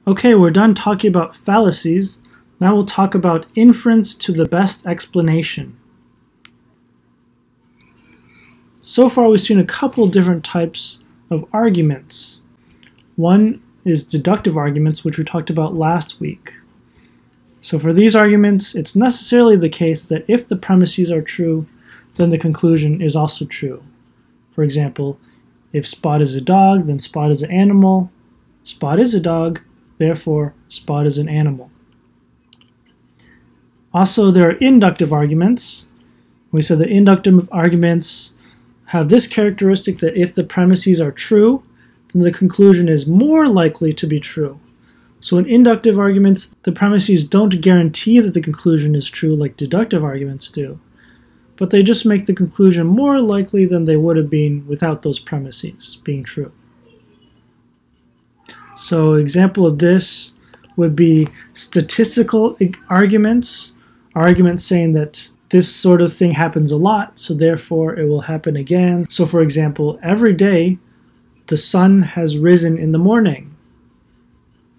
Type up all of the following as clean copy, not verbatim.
Okay, we're done talking about fallacies. Now we'll talk about inference to the best explanation. So far we've seen a couple different types of arguments. One is deductive arguments, which we talked about last week. So for these arguments, it's necessarily the case that if the premises are true, then the conclusion is also true. For example, if Spot is a dog, then Spot is an animal. Spot is a dog, therefore Spot is an animal. Also, there are inductive arguments. We said that inductive arguments have this characteristic that if the premises are true, then the conclusion is more likely to be true. So in inductive arguments, the premises don't guarantee that the conclusion is true like deductive arguments do, but they just make the conclusion more likely than they would have been without those premises being true. So example of this would be statistical arguments, arguments saying that this sort of thing happens a lot, so therefore it will happen again. So for example, every day the sun has risen in the morning.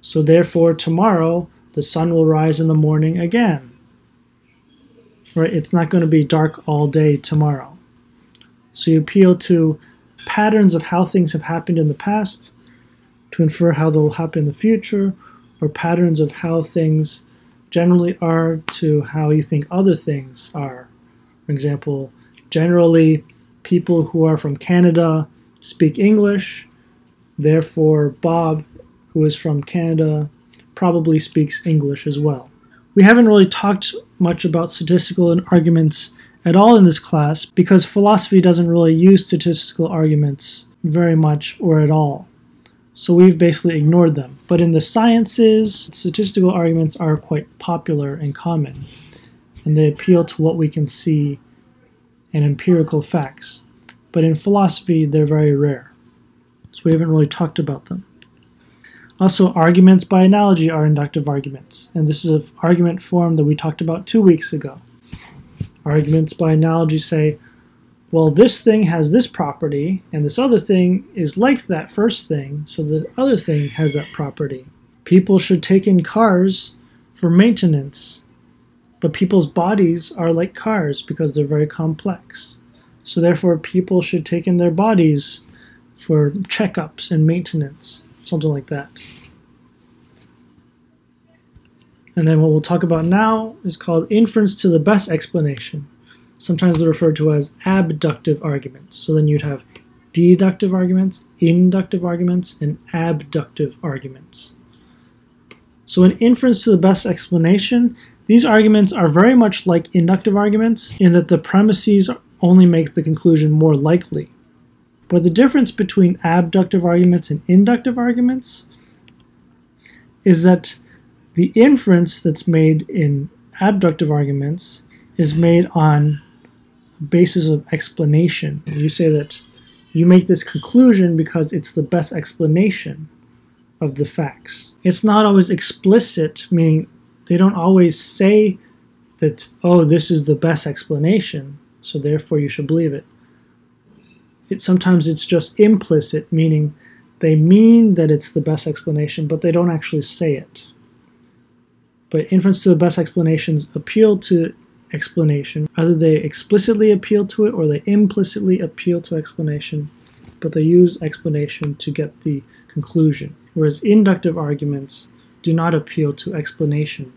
So therefore tomorrow the sun will rise in the morning again. Right? It's not going to be dark all day tomorrow. So you appeal to patterns of how things have happened in the past to infer how they'll happen in the future, or patterns of how things generally are to how you think other things are. For example, generally people who are from Canada speak English, therefore Bob, who is from Canada, probably speaks English as well. We haven't really talked much about statistical arguments at all in this class because philosophy doesn't really use statistical arguments very much or at all. So we've basically ignored them. But in the sciences, statistical arguments are quite popular and common, and they appeal to what we can see in empirical facts. But in philosophy, they're very rare. So we haven't really talked about them. Also, arguments by analogy are inductive arguments, and this is an argument form that we talked about 2 weeks ago. Arguments by analogy say, well, this thing has this property, and this other thing is like that first thing, so the other thing has that property. People should take in cars for maintenance, but people's bodies are like cars because they're very complex. So therefore, people should take in their bodies for checkups and maintenance, something like that. And then what we'll talk about now is called inference to the best explanation. Sometimes they're referred to as abductive arguments. So then you'd have deductive arguments, inductive arguments, and abductive arguments. So in inference to the best explanation, these arguments are very much like inductive arguments in that the premises only make the conclusion more likely. But the difference between abductive arguments and inductive arguments is that the inference that's made in abductive arguments is made on basis of explanation. You say that you make this conclusion because it's the best explanation of the facts. It's not always explicit, meaning they don't always say that, oh, this is the best explanation, so therefore you should believe it. Sometimes it's just implicit, meaning they mean that it's the best explanation, but they don't actually say it. But inference to the best explanations appeal to explanation. Either they explicitly appeal to it or they implicitly appeal to explanation, but they use explanation to get the conclusion. Whereas inductive arguments do not appeal to explanation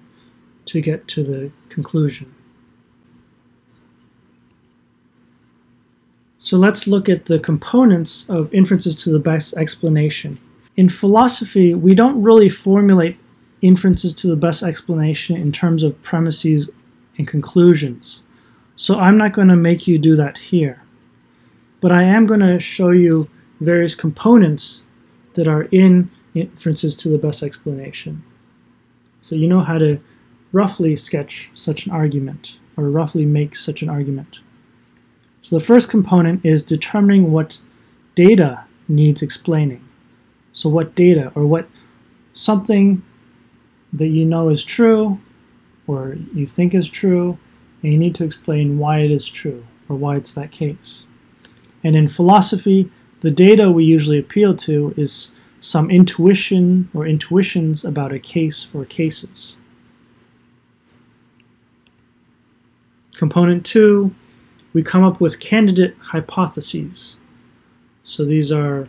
to get to the conclusion. So let's look at the components of inferences to the best explanation. In philosophy, we don't really formulate inferences to the best explanation in terms of premises and conclusions. So I'm not going to make you do that here. But I am going to show you various components that are in inferences to the best explanation. So you know how to roughly sketch such an argument, or roughly make such an argument. So the first component is determining what data needs explaining. So what data, or what something that you know is true, or you think is true, and you need to explain why it is true, or why it's that case. And in philosophy, the data we usually appeal to is some intuition or intuitions about a case or cases. Component 2, we come up with candidate hypotheses. So these are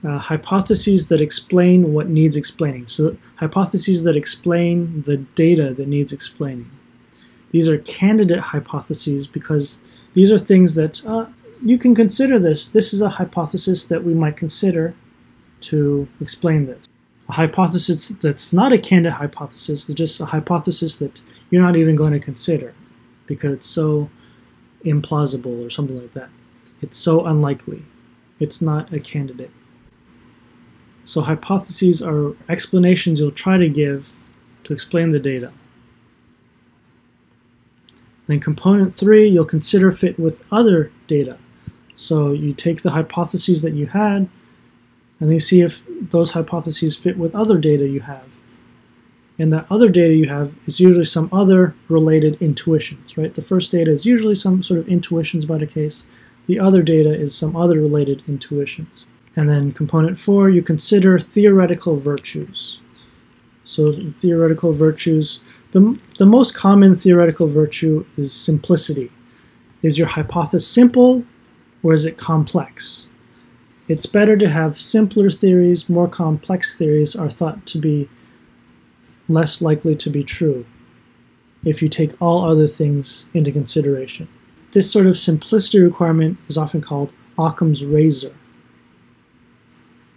hypotheses that explain what needs explaining. So hypotheses that explain the data that needs explaining. These are candidate hypotheses because these are things that you can consider this. This is a hypothesis that we might consider to explain this. A hypothesis that's not a candidate hypothesis is just a hypothesis that you're not even going to consider because it's so implausible or something like that. It's so unlikely. It's not a candidate. So hypotheses are explanations you'll try to give to explain the data. Then component 3, you'll consider fit with other data. So you take the hypotheses that you had, and you see if those hypotheses fit with other data you have. And that other data you have is usually some other related intuitions, right? The first data is usually some sort of intuitions about a case. The other data is some other related intuitions. And then component 4, you consider theoretical virtues. So theoretical virtues, the most common theoretical virtue is simplicity. Is your hypothesis simple or is it complex? It's better to have simpler theories. More complex theories are thought to be less likely to be true if you take all other things into consideration. This sort of simplicity requirement is often called Occam's razor.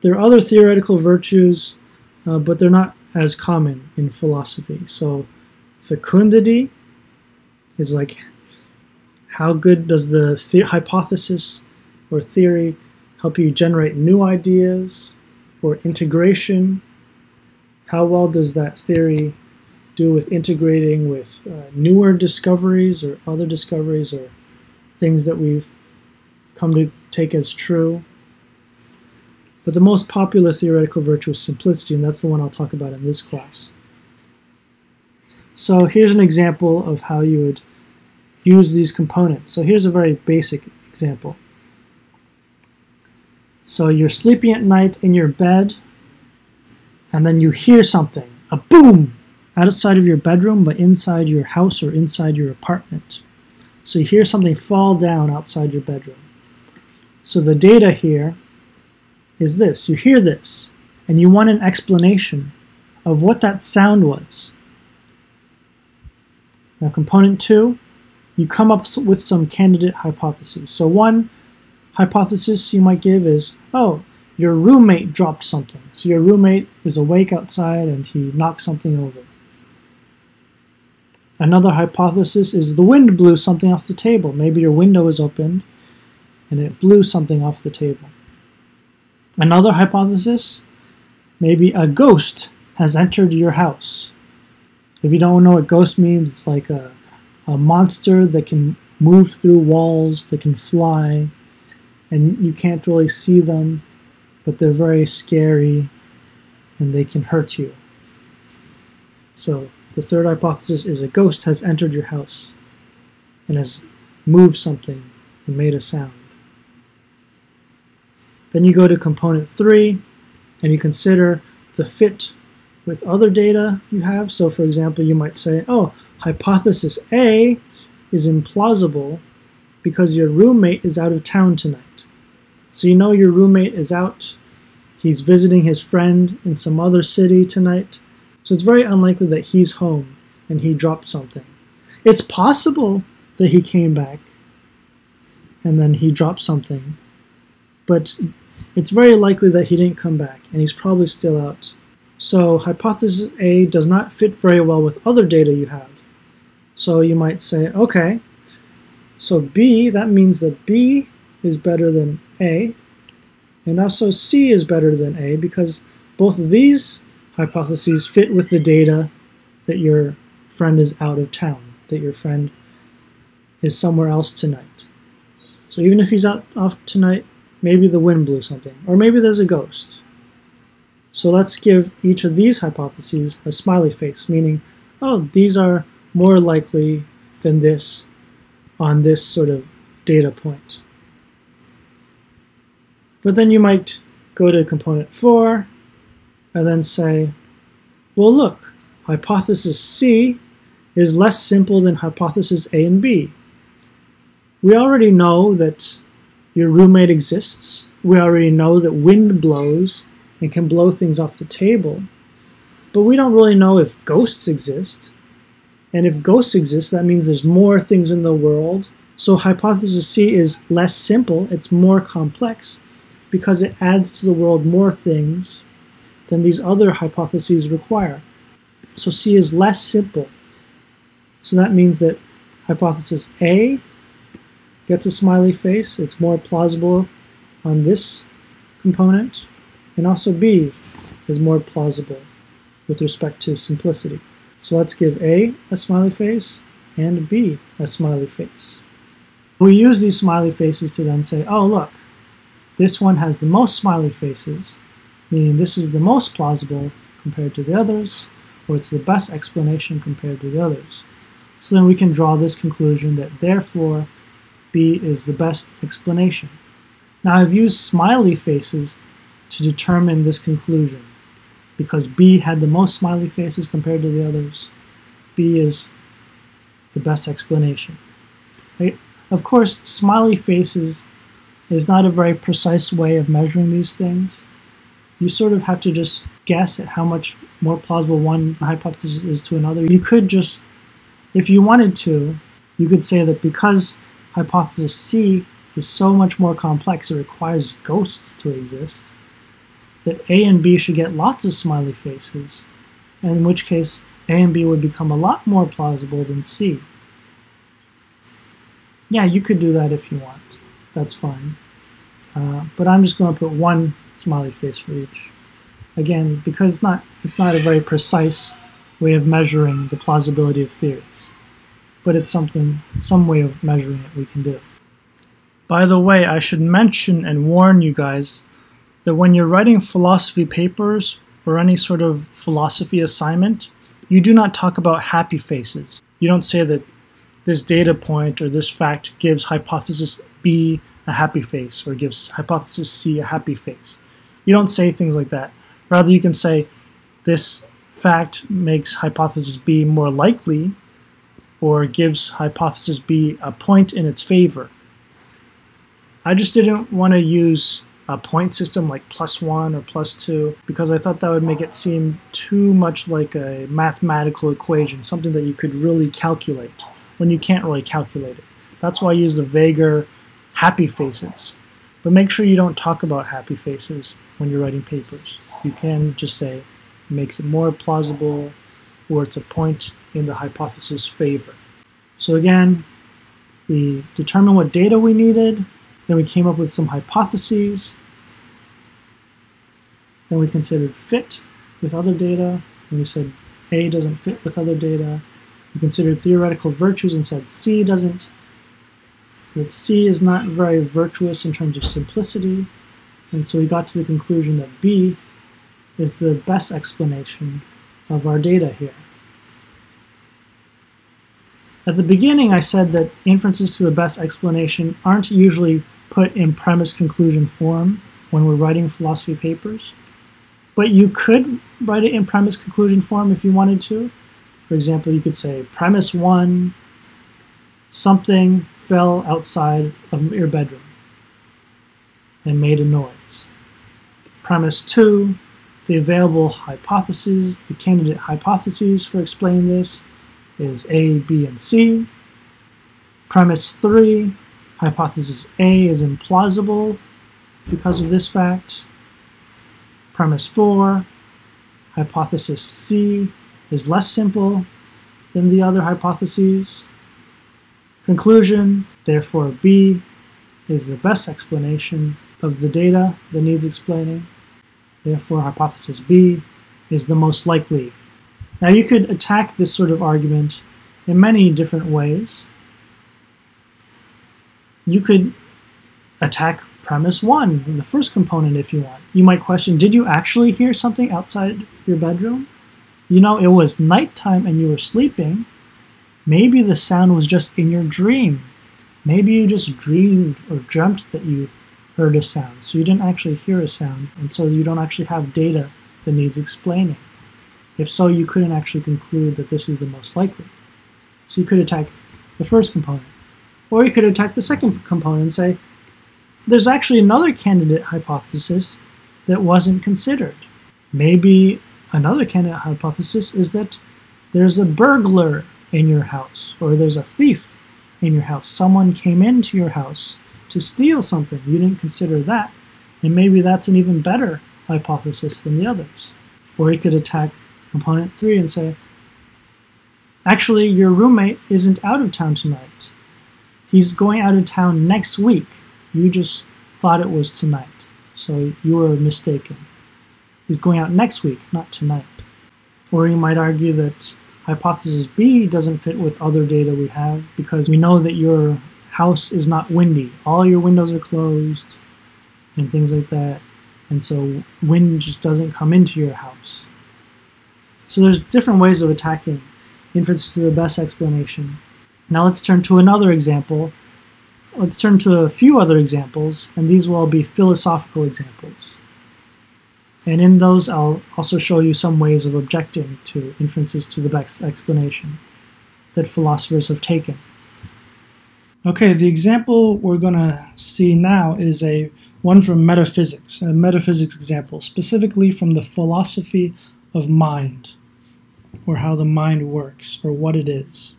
There are other theoretical virtues, but they're not as common in philosophy. So fecundity is like, how good does the hypothesis or theory help you generate new ideas? Or integration, how well does that theory do with integrating with newer discoveries or other discoveries or things that we've come to take as true? But the most popular theoretical virtue is simplicity, and that's the one I'll talk about in this class. So here's an example of how you would use these components. So here's a very basic example. So you're sleeping at night in your bed, and then you hear something, a boom, outside of your bedroom, but inside your house or inside your apartment. So you hear something fall down outside your bedroom. So the data here is this. You hear this, and you want an explanation of what that sound was. Now, component 2, you come up with some candidate hypotheses. So one hypothesis you might give is, oh, your roommate dropped something. So your roommate is awake outside and he knocked something over. Another hypothesis is the wind blew something off the table. Maybe your window was opened and it blew something off the table. Another hypothesis, maybe a ghost has entered your house. If you don't know what ghost means, it's like a monster that can move through walls, that can fly, and you can't really see them, but they're very scary and they can hurt you. So the third hypothesis is a ghost has entered your house and has moved something and made a sound. Then you go to component 3 and you consider the fit with other data you have. So for example, you might say, oh, hypothesis A is implausible because your roommate is out of town tonight. So you know your roommate is out, he's visiting his friend in some other city tonight. So it's very unlikely that he's home and he dropped something. It's possible that he came back and then he dropped something, but it's very likely that he didn't come back and he's probably still out. So hypothesis A does not fit very well with other data you have. So you might say, okay, so B, that means that B is better than A, and also C is better than A because both of these hypotheses fit with the data that your friend is out of town, that your friend is somewhere else tonight. So even if he's off tonight, maybe the wind blew something, or maybe there's a ghost. So let's give each of these hypotheses a smiley face, meaning, oh, these are more likely than this on this sort of data point. But then you might go to component 4 and then say, well, look, hypothesis C is less simple than hypothesis A and B. We already know that your roommate exists. We already know that wind blows and can blow things off the table. But we don't really know if ghosts exist. And if ghosts exist, that means there's more things in the world. So hypothesis C is less simple, it's more complex, because it adds to the world more things than these other hypotheses require. So C is less simple. So that means that hypothesis A gets a smiley face, it's more plausible on this component, and also B is more plausible with respect to simplicity. So let's give A a smiley face and B a smiley face. We use these smiley faces to then say, oh look, this one has the most smiley faces, meaning this is the most plausible compared to the others, or it's the best explanation compared to the others. So then we can draw this conclusion that therefore B is the best explanation. Now I've used smiley faces to determine this conclusion. Because B had the most smiley faces compared to the others, B is the best explanation. Right? Of course, smiley faces is not a very precise way of measuring these things. You sort of have to just guess at how much more plausible one hypothesis is to another. You could just, if you wanted to, you could say that because hypothesis C is so much more complex, it requires ghosts to exist, that A and B should get lots of smiley faces, and in which case A and B would become a lot more plausible than C. Yeah, you could do that if you want. That's fine. But I'm just going to put one smiley face for each. Again, because it's not a very precise way of measuring the plausibility of theories. But it's some way of measuring it we can do. By the way, I should mention and warn you guys that when you're writing philosophy papers or any sort of philosophy assignment, you do not talk about happy faces. You don't say that this data point or this fact gives hypothesis B a happy face or gives hypothesis C a happy face. You don't say things like that. Rather, you can say this fact makes hypothesis B more likely or gives hypothesis B a point in its favor. I just didn't want to use a point system like +1 or +2 because I thought that would make it seem too much like a mathematical equation, something that you could really calculate when you can't really calculate it. That's why I use the vaguer happy faces. But make sure you don't talk about happy faces when you're writing papers. You can just say it makes it more plausible or it's a point in the hypothesis favor. So again, we determined what data we needed, then we came up with some hypotheses. Then we considered fit with other data, and we said A doesn't fit with other data. We considered theoretical virtues and said C doesn't, that C is not very virtuous in terms of simplicity, and so we got to the conclusion that B is the best explanation of our data here. At the beginning I said that inferences to the best explanation aren't usually put in premise-conclusion form when we're writing philosophy papers. But you could write it in premise-conclusion form if you wanted to. For example, you could say, premise 1, something fell outside of your bedroom and made a noise. Premise 2, the available hypotheses, the candidate hypotheses for explaining this is A, B, and C. Premise 3, hypothesis A is implausible because of this fact. Premise 4, hypothesis C is less simple than the other hypotheses. Conclusion, therefore B is the best explanation of the data that needs explaining. Therefore hypothesis B is the most likely. Now you could attack this sort of argument in many different ways. You could attack premise 1, the first component, if you want. You might question, did you actually hear something outside your bedroom? You know, it was nighttime and you were sleeping. Maybe the sound was just in your dream. Maybe you just dreamed or dreamt that you heard a sound, so you didn't actually hear a sound, and so you don't actually have data that needs explaining? If so, you couldn't actually conclude that this is the most likely. So you could attack the first component. Or you could attack the second component and say, there's actually another candidate hypothesis that wasn't considered. Maybe another candidate hypothesis is that there's a burglar in your house, or there's a thief in your house. Someone came into your house to steal something. You didn't consider that. And maybe that's an even better hypothesis than the others. Or you could attack component 3 and say, actually, your roommate isn't out of town tonight. He's going out of town next week. You just thought it was tonight. So you were mistaken. He's going out next week, not tonight. Or you might argue that hypothesis B doesn't fit with other data we have because we know that your house is not windy. All your windows are closed and things like that. And so wind just doesn't come into your house. So there's different ways of attacking inference to the best explanation. Now let's turn to another example. Let's turn to a few other examples, and these will all be philosophical examples. And in those, I'll also show you some ways of objecting to inferences to the best explanation that philosophers have taken. Okay, the example we're going to see now is one from metaphysics, a metaphysics example, specifically from the philosophy of mind, or how the mind works, or what it is.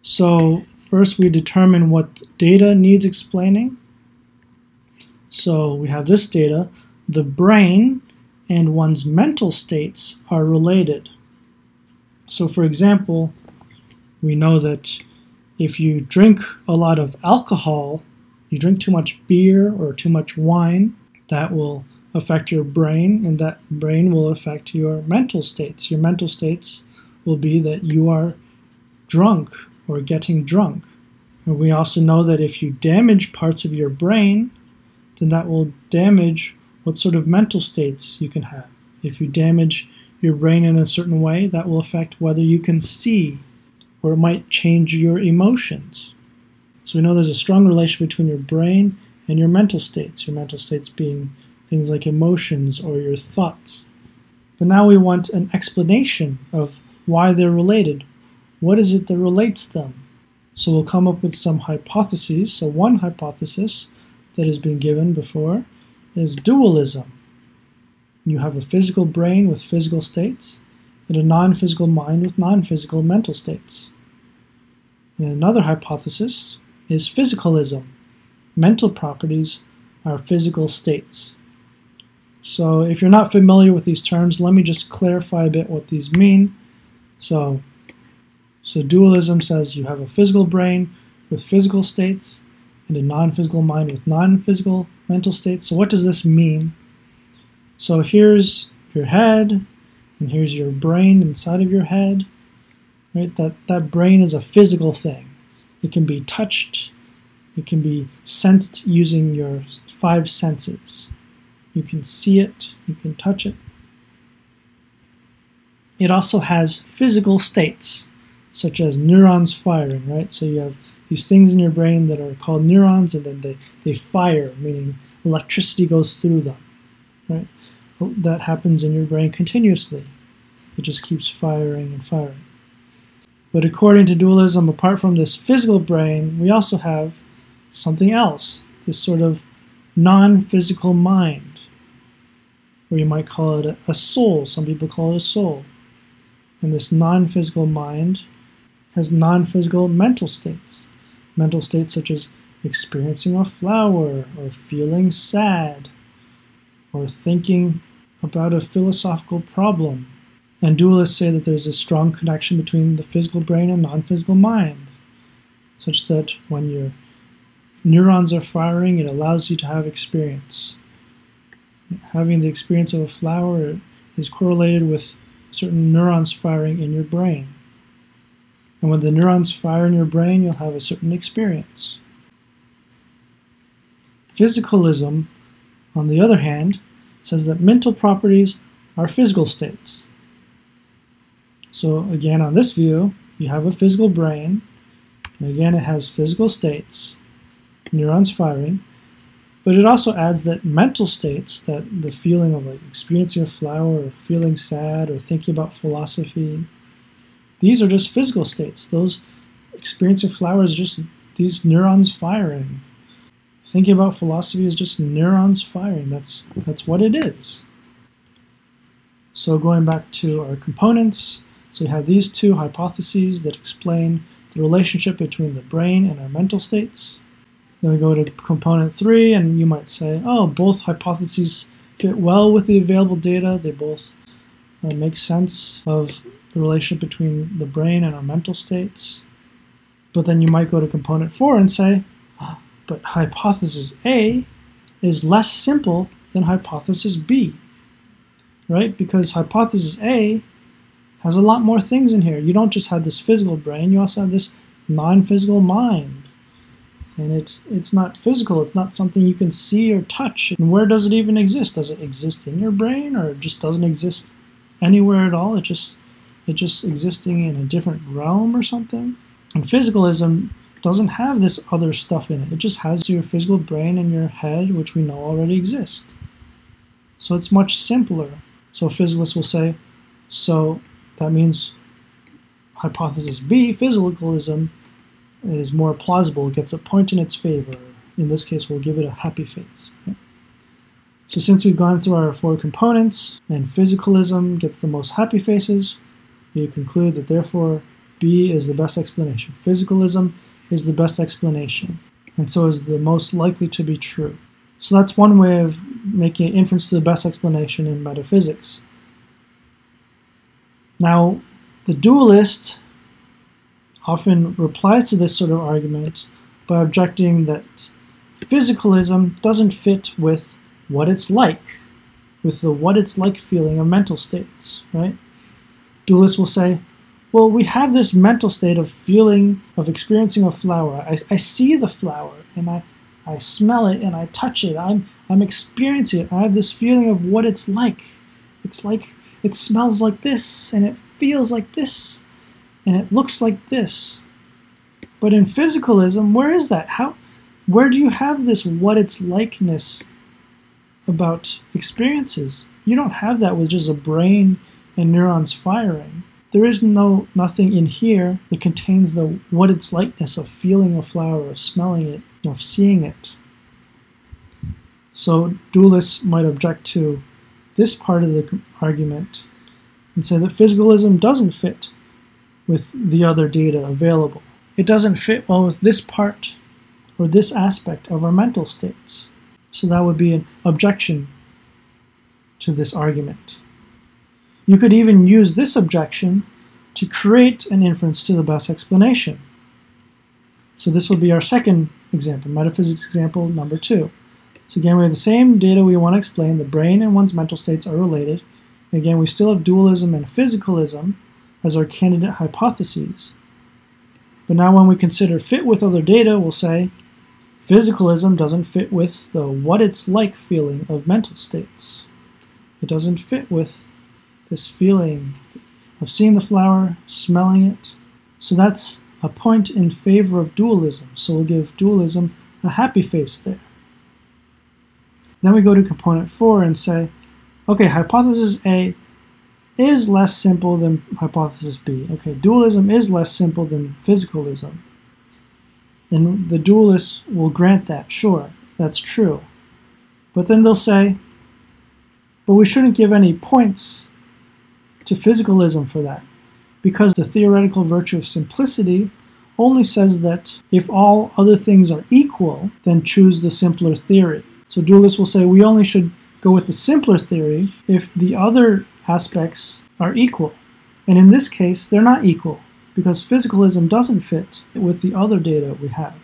So first we determine what data needs explaining. So we have this data. The brain and one's mental states are related. So for example, we know that if you drink a lot of alcohol, you drink too much beer or too much wine, that will affect your brain, and that brain will affect your mental states. Your mental states will be that you are drunk or getting drunk. And we also know that if you damage parts of your brain, then that will damage what sort of mental states you can have. If you damage your brain in a certain way, that will affect whether you can see, or it might change your emotions. So we know there's a strong relation between your brain and your mental states being things like emotions or your thoughts. But now we want an explanation of why they're related. What is it that relates them? So we'll come up with some hypotheses. So one hypothesis that has been given before is dualism. You have a physical brain with physical states and a non-physical mind with non-physical mental states. And another hypothesis is physicalism. Mental properties are physical states. So if you're not familiar with these terms, let me just clarify a bit what these mean. So dualism says you have a physical brain with physical states and a non-physical mind with non-physical mental states. So what does this mean? So here's your head, and here's your brain inside of your head. Right? That brain is a physical thing. It can be touched. It can be sensed using your 5 senses. You can see it. You can touch it. It also has physical states, such as neurons firing, right? So you have these things in your brain that are called neurons, and then they fire, meaning electricity goes through them, right? That happens in your brain continuously. It just keeps firing and firing. But according to dualism, apart from this physical brain, we also have something else, this sort of non-physical mind, or you might call it a soul. Some people call it a soul. And this non-physical mind has non-physical mental states. Mental states such as experiencing a flower, or feeling sad, or thinking about a philosophical problem. And dualists say that there's a strong connection between the physical brain and non-physical mind, such that when your neurons are firing, it allows you to have experience. Having the experience of a flower is correlated with certain neurons firing in your brain. And when the neurons fire in your brain, you'll have a certain experience. Physicalism, on the other hand, says that mental properties are physical states. So again, on this view, you have a physical brain, and again it has physical states, neurons firing, But it also adds that mental states, that the feeling of like experiencing a flower or feeling sad or thinking about philosophy, these are just physical states. Those experiencing flowers is just these neurons firing. Thinking about philosophy is just neurons firing. That's what it is. So going back to our components, so we have these two hypotheses that explain the relationship between the brain and our mental states. Then we go to component 3, and you might say, oh, both hypotheses fit well with the available data. They both make sense of the relationship between the brain and our mental states. But then you might go to component 4 and say, oh, but hypothesis A is less simple than hypothesis B, right? Because hypothesis A has a lot more things in here. You don't just have this physical brain, you also have this non-physical mind. And it's not physical, it's not something you can see or touch. And where does it even exist? Does it exist in your brain, or it just doesn't exist anywhere at all? It's just existing in a different realm or something? And physicalism doesn't have this other stuff in it. It just has your physical brain and your head, which we know already exist. So it's much simpler. So physicalists will say, so that means hypothesis B, physicalism, is more plausible, gets a point in its favor. In this case, we'll give it a happy face. Okay? So since we've gone through our 4 components, and physicalism gets the most happy faces, we conclude that therefore B is the best explanation. Physicalism is the best explanation, and so is the most likely to be true. So that's one way of making an inference to the best explanation in metaphysics. Now, the dualist often replies to this sort of argument by objecting that physicalism doesn't fit with what it's like, with the what it's like feeling of mental states, right? Dualists will say, well, we have this mental state of feeling, of experiencing a flower. I see the flower, and I smell it, and I touch it. I'm experiencing it. I have this feeling of what it's like. It's like, it smells like this, and it feels like this, and it looks like this. But in physicalism, where is that? Where do you have this what it's likeness about experiences? You don't have that with just a brain and neurons firing. There is nothing in here that contains the what it's likeness of feeling a flower, of smelling it, of seeing it. So dualists might object to this part of the argument and say that physicalism doesn't fit with the other data available. It doesn't fit well with this part or this aspect of our mental states. So that would be an objection to this argument. You could even use this objection to create an inference to the best explanation. So this will be our second example, metaphysics example number 2. So again, we have the same data we want to explain. The brain and one's mental states are related. Again, we still have dualism and physicalism as our candidate hypotheses. But now when we consider fit with other data, we'll say physicalism doesn't fit with the what it's like feeling of mental states. It doesn't fit with this feeling of seeing the flower, smelling it. So that's a point in favor of dualism. So we'll give dualism a happy face there. Then we go to component 4 and say, okay, hypothesis A is less simple than hypothesis B. Okay, dualism is less simple than physicalism. And the dualists will grant that, sure, that's true. But then they'll say, but we shouldn't give any points to physicalism for that, because the theoretical virtue of simplicity only says that if all other things are equal, then choose the simpler theory. So dualists will say we only should go with the simpler theory if the other aspects are equal. And in this case, they're not equal, because physicalism doesn't fit with the other data we have.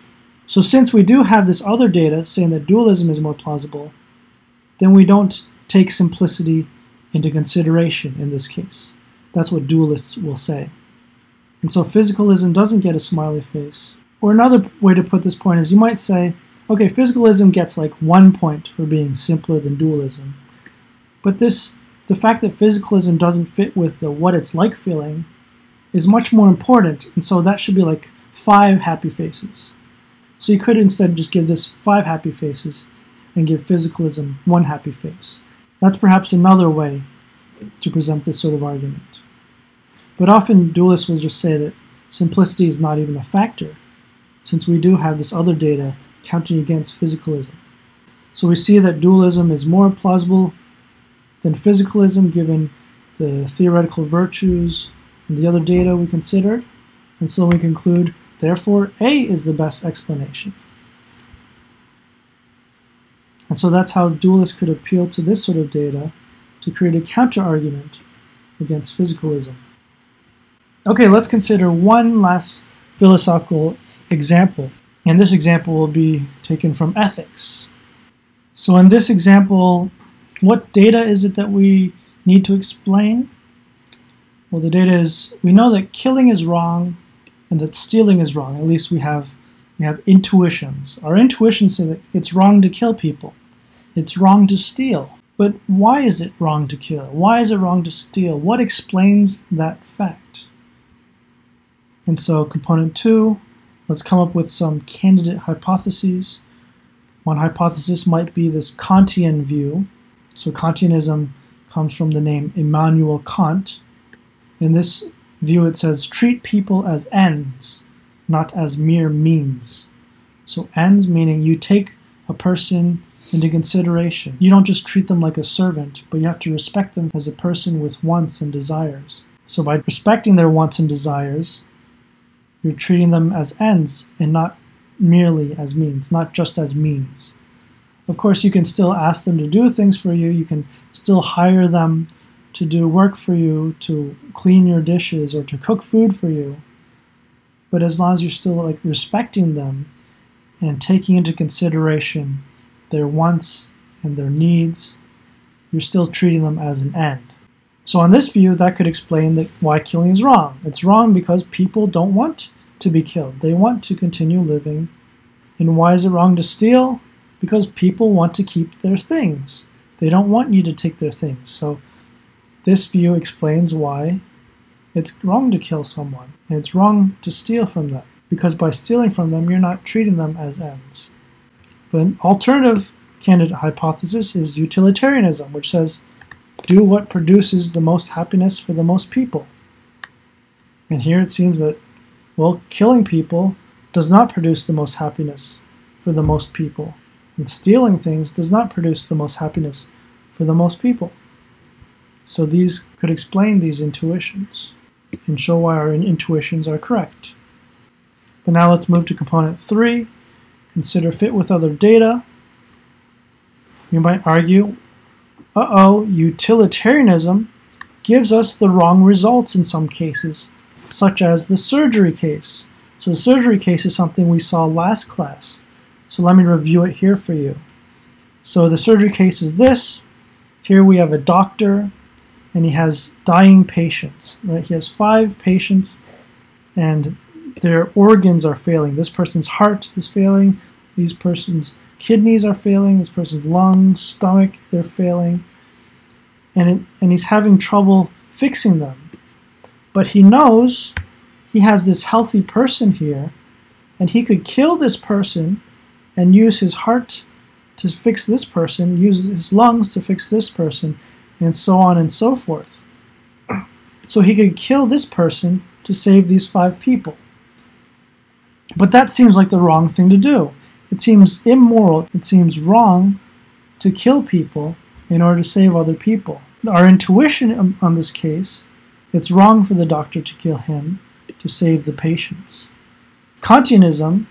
So since we do have this other data saying that dualism is more plausible, then we don't take simplicity into consideration in this case. That's what dualists will say. And so physicalism doesn't get a smiley face. Or another way to put this point is you might say, okay, physicalism gets like 1 point for being simpler than dualism. But the fact that physicalism doesn't fit with the what it's like feeling is much more important, and so that should be like 5 happy faces. So you could instead just give this 5 happy faces, and give physicalism one happy face. That's perhaps another way to present this sort of argument. But often dualists will just say that simplicity is not even a factor, since we do have this other data counting against physicalism. So we see that dualism is more plausible than physicalism given the theoretical virtues and the other data we considered, and so we conclude, therefore, A is the best explanation. And so that's how dualists could appeal to this sort of data to create a counter-argument against physicalism. Okay, let's consider one last philosophical example. And this example will be taken from ethics. So in this example, what data is it that we need to explain? Well, the data is, we know that killing is wrong and that stealing is wrong. At least we have intuitions. Our intuitions say that it's wrong to kill people. It's wrong to steal. But why is it wrong to kill? Why is it wrong to steal? What explains that fact? And so component 2, let's come up with some candidate hypotheses. One hypothesis might be this Kantian view. So Kantianism comes from the name Immanuel Kant. In this view it says, treat people as ends, not as mere means. So ends meaning you take a person into consideration. You don't just treat them like a servant, but you have to respect them as a person with wants and desires. So by respecting their wants and desires, you're treating them as ends and not merely as means, not just as means. Of course, you can still ask them to do things for you. You can still hire them to do work for you, to clean your dishes or to cook food for you. But as long as you're still respecting them and taking into consideration their wants and their needs, you're still treating them as an end. So on this view, that could explain why killing is wrong. It's wrong because people don't want to be killed. They want to continue living. And why is it wrong to steal? Because people want to keep their things. They don't want you to take their things. So this view explains why it's wrong to kill someone. And it's wrong to steal from them. Because by stealing from them, you're not treating them as ends. But an alternative candidate hypothesis is utilitarianism, which says, do what produces the most happiness for the most people. And here it seems that, well, killing people does not produce the most happiness for the most people. And stealing things does not produce the most happiness for the most people. So these could explain these intuitions and show why our intuitions are correct. But now let's move to component 3. Consider fit with other data. You might argue, utilitarianism gives us the wrong results in some cases, such as the surgery case. So the surgery case is something we saw last class. So let me review it here for you. So the surgery case is this. Here we have a doctor, and he has dying patients. Right? He has 5 patients, and their organs are failing. This person's heart is failing. These person's kidneys are failing. This person's lungs, stomach, they're failing. And he's having trouble fixing them. But he knows he has this healthy person here, and he could kill this person and use his heart to fix this person, use his lungs to fix this person, and so on and so forth. So he could kill this person to save these 5 people. But that seems like the wrong thing to do. It seems immoral, it seems wrong to kill people in order to save other people. Our intuition on this case, it's wrong for the doctor to kill him to save the patients. Kantianism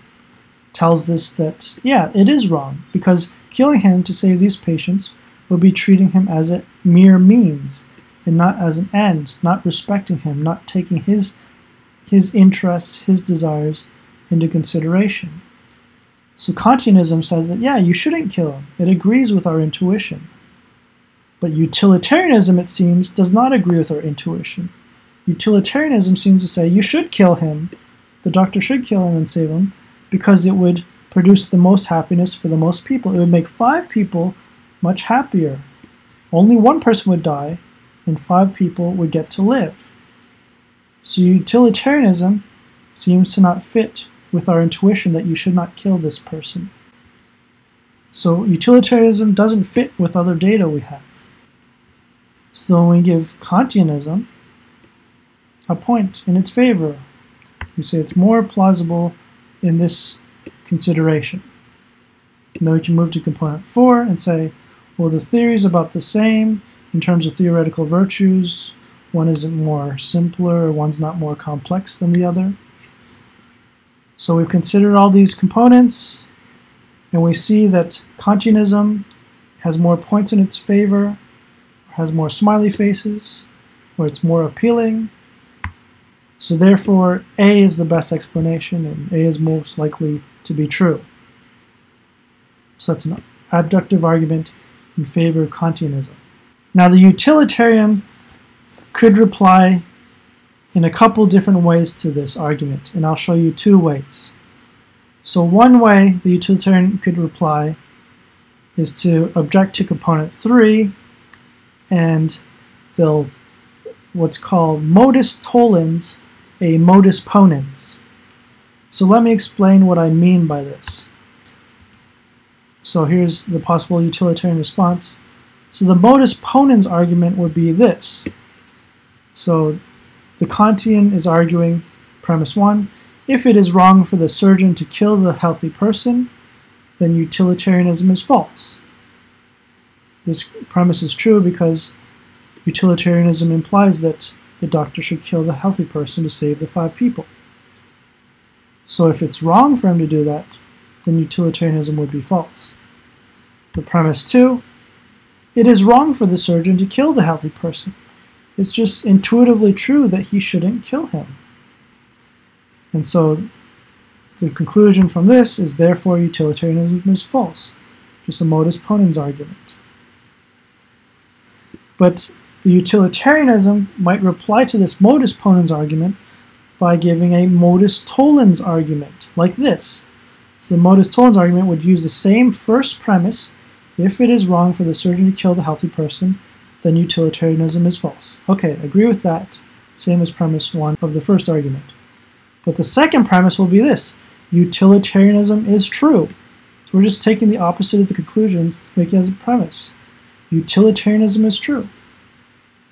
tells us that, yeah, it is wrong, because killing him to save these patients would be treating him as a mere means and not as an end, not respecting him, not taking his interests, his desires into consideration. So Kantianism says that, yeah, you shouldn't kill him. It agrees with our intuition. But utilitarianism, it seems, does not agree with our intuition. Utilitarianism seems to say you should kill him, the doctor should kill him and save him, because it would produce the most happiness for the most people. It would make 5 people much happier. Only 1 person would die, and 5 people would get to live. So utilitarianism seems to not fit with our intuition that you should not kill this person. So utilitarianism doesn't fit with other data we have. So when we give Kantianism a point in its favor, we say it's more plausible in this consideration. And then we can move to component 4 and say, well, the theory is about the same in terms of theoretical virtues. One isn't more simpler, one's not more complex than the other. So we've considered all these components, and we see that Kantianism has more points in its favor, has more smiley faces, or it's more appealing. So therefore, A is the best explanation, and A is most likely to be true. So that's an abductive argument in favor of Kantianism. Now the utilitarian could reply in a couple different ways to this argument, and I'll show you 2 ways. So one way the utilitarian could reply is to object to component 3, and they'll what's called modus tollens a modus ponens. So let me explain what I mean by this. So here's the possible utilitarian response. So the modus ponens argument would be this. So the Kantian is arguing, premise 1, if it is wrong for the surgeon to kill the healthy person, then utilitarianism is false. This premise is true because utilitarianism implies that the doctor should kill the healthy person to save the 5 people. So if it's wrong for him to do that, then utilitarianism would be false. The premise 2, it is wrong for the surgeon to kill the healthy person. It's just intuitively true that he shouldn't kill him. And so the conclusion from this is therefore utilitarianism is false. Just a modus ponens argument. But the utilitarianism might reply to this modus ponens argument by giving a modus tollens argument, like this. So the modus tollens argument would use the same first premise. If it is wrong for the surgeon to kill the healthy person, then utilitarianism is false. Okay, agree with that. Same as premise 1 of the first argument. But the second premise will be this. Utilitarianism is true. So we're just taking the opposite of the conclusions, making it as a premise. Utilitarianism is true.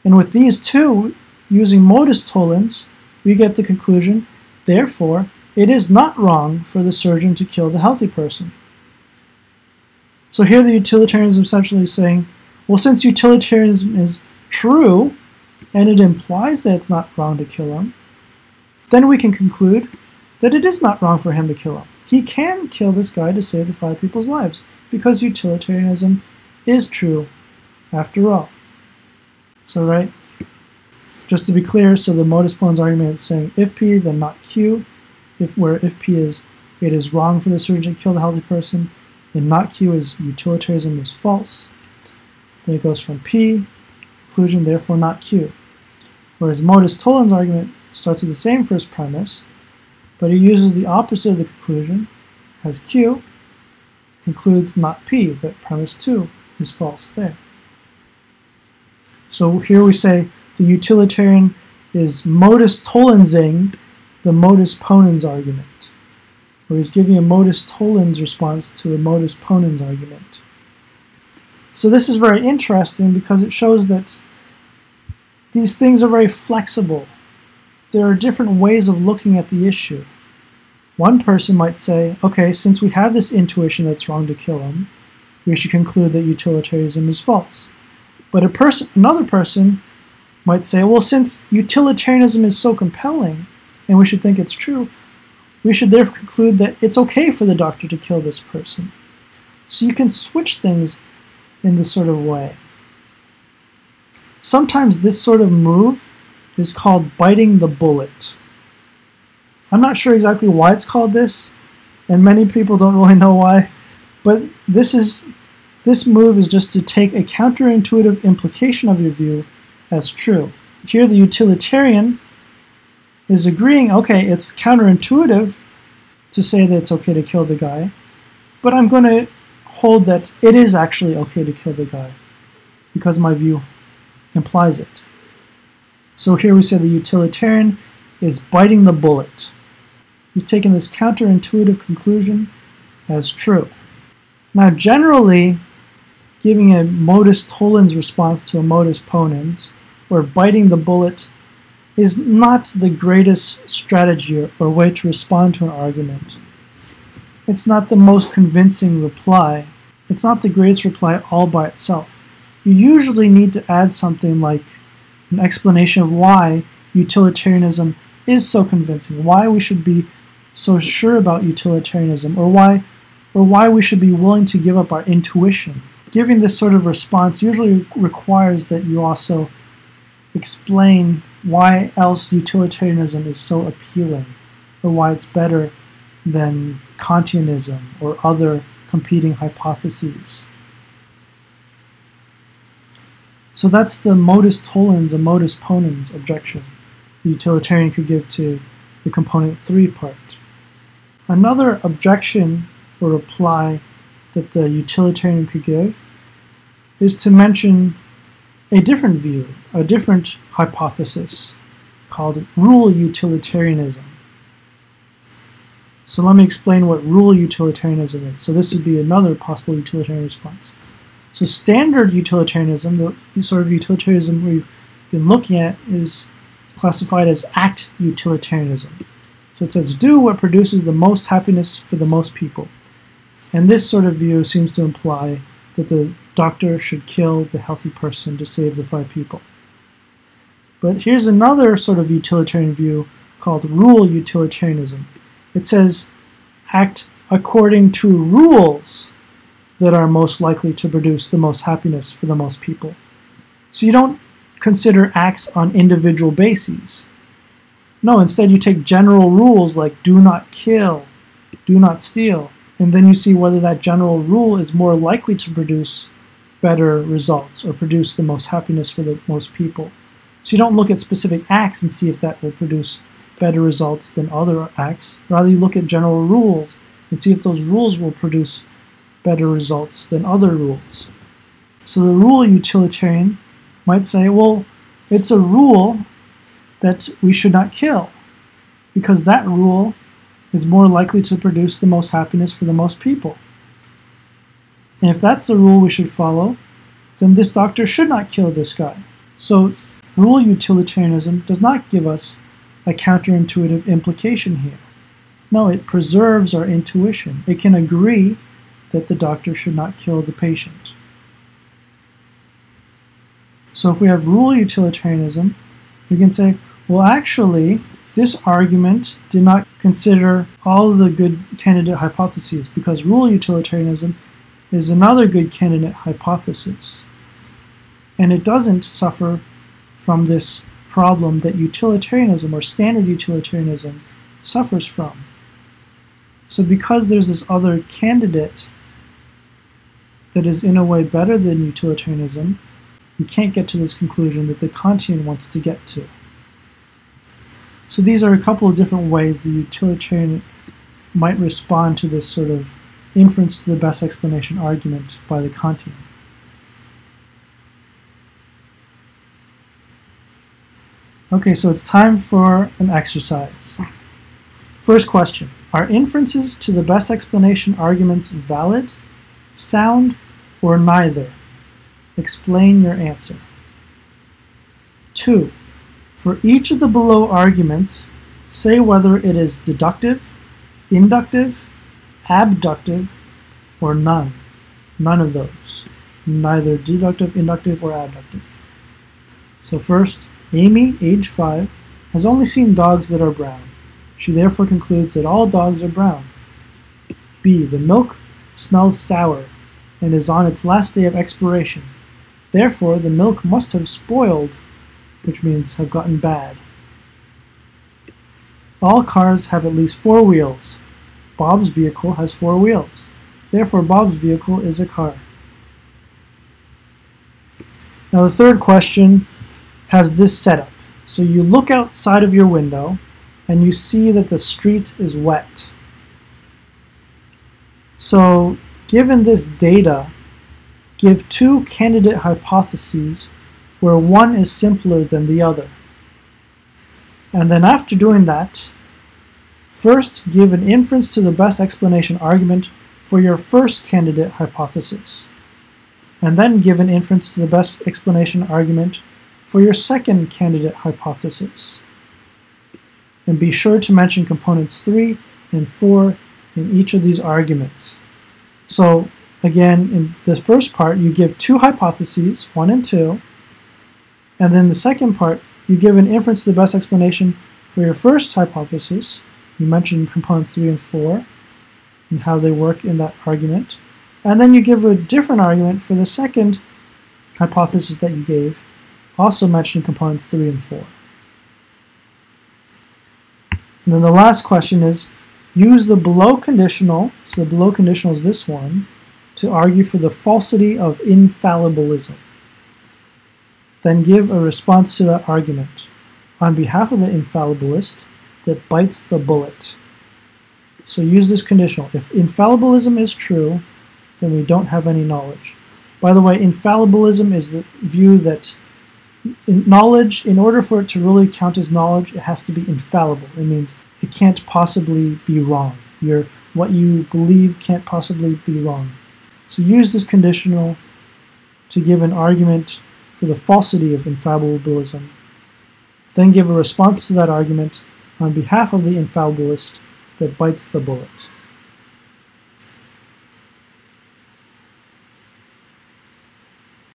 And with these 2, using modus tollens, we get the conclusion, therefore, it is not wrong for the surgeon to kill the healthy person. So here the utilitarianism is essentially saying, well, since utilitarianism is true, and it implies that it's not wrong to kill him, then we can conclude that it is not wrong for him to kill him. He can kill this guy to save the 5 people's lives, because utilitarianism is true, after all. So, right, just to be clear, so the modus ponens argument is saying if P, then not Q, where if P is, it is wrong for the surgeon to kill the healthy person, and not Q is utilitarianism is false. Then it goes from P, conclusion, therefore not Q. Whereas modus tollens argument starts with the same first premise, but it uses the opposite of the conclusion, has Q, concludes not P, but premise 2 is false there. So here we say the utilitarian is modus tollensing the modus ponens argument, where he's giving a modus tollens response to a modus ponens argument. So this is very interesting because it shows that these things are very flexible. There are different ways of looking at the issue. One person might say, okay, since we have this intuition that it's wrong to kill him, we should conclude that utilitarianism is false. But another person might say, well, since utilitarianism is so compelling, and we should think it's true, we should therefore conclude that it's okay for the doctor to kill this person. So you can switch things in this sort of way. Sometimes this sort of move is called biting the bullet. I'm not sure exactly why it's called this, and many people don't really know why, but this move is just to take a counterintuitive implication of your view as true. Here the utilitarian is agreeing, okay, it's counterintuitive to say that it's okay to kill the guy, but I'm going to hold that it is actually okay to kill the guy because my view implies it. So here we say the utilitarian is biting the bullet. He's taking this counterintuitive conclusion as true. Now, generally, giving a modus tollens response to a modus ponens, or biting the bullet, is not the greatest strategy or way to respond to an argument. It's not the most convincing reply. It's not the greatest reply all by itself. You usually need to add something like an explanation of why utilitarianism is so convincing, why we should be so sure about utilitarianism, or why we should be willing to give up our intuition. Giving this sort of response usually requires that you also explain why else utilitarianism is so appealing, or why it's better than Kantianism or other competing hypotheses. So that's the modus tollens and modus ponens objection the utilitarian could give to the component 3 part. Another objection or reply that the utilitarian could give is to mention a different view, a different hypothesis called rule utilitarianism. So let me explain what rule utilitarianism is. So this would be another possible utilitarian response. So standard utilitarianism, the sort of utilitarianism we've been looking at, is classified as act utilitarianism. So it says, do what produces the most happiness for the most people. And this sort of view seems to imply that the doctor should kill the healthy person to save the 5 people. But here's another sort of utilitarian view called rule utilitarianism. It says, act according to rules that are most likely to produce the most happiness for the most people. So you don't consider acts on individual bases. No, instead you take general rules like do not kill, do not steal, and then you see whether that general rule is more likely to produce better results or produce the most happiness for the most people. So you don't look at specific acts and see if that will produce better results than other acts. Rather, you look at general rules and see if those rules will produce better results than other rules. So the rule utilitarian might say, well, it's a rule that we should not kill, because that rule is more likely to produce the most happiness for the most people. And if that's the rule we should follow, then this doctor should not kill this guy. So rule utilitarianism does not give us a counterintuitive implication here. No, it preserves our intuition. It can agree that the doctor should not kill the patient. So if we have rule utilitarianism, we can say, well, actually, this argument did not consider all of the good candidate hypotheses, because rule utilitarianism is another good candidate hypothesis. And it doesn't suffer from this problem that utilitarianism or standard utilitarianism suffers from. So because there's this other candidate that is in a way better than utilitarianism, we can't get to this conclusion that the Kantian wants to get to. So these are a couple of different ways the utilitarian might respond to this sort of inference to the best explanation argument by the Kantian. Okay, so it's time for an exercise. First question, are inferences to the best explanation arguments valid, sound, or neither? Explain your answer. 2. For each of the below arguments, say whether it is deductive, inductive, abductive, or none. None of those. Neither deductive, inductive, or abductive. So first, Amy, age 5, has only seen dogs that are brown. She therefore concludes that all dogs are brown. B. The milk smells sour and is on its last day of expiration. Therefore, the milk must have spoiled, which means have gotten bad. All cars have at least 4 wheels. Bob's vehicle has 4 wheels. Therefore, Bob's vehicle is a car. Now the third question has this setup. So you look outside of your window and you see that the street is wet. So given this data, give 2 candidate hypotheses where one is simpler than the other. And then after doing that, first give an inference to the best explanation argument for your first candidate hypothesis, and then give an inference to the best explanation argument for your second candidate hypothesis. And be sure to mention components 3 and 4 in each of these arguments. So again, in the first part, you give two hypotheses, 1 and 2, and then the second part, you give an inference to the best explanation for your first hypothesis. You mention components 3 and 4 and how they work in that argument. And then you give a different argument for the second hypothesis that you gave, also mentioning components 3 and 4. And then the last question is, use the below conditional, so the below conditional is this one, to argue for the falsity of infallibilism. Then give a response to that argument on behalf of the infallibilist that bites the bullet. So use this conditional. If infallibilism is true, then we don't have any knowledge. By the way, infallibilism is the view that knowledge, in order for it to really count as knowledge, it has to be infallible. It means it can't possibly be wrong. What you believe can't possibly be wrong. So use this conditional to give an argument for the falsity of infallibilism. Then give a response to that argument on behalf of the infallibilist that bites the bullet.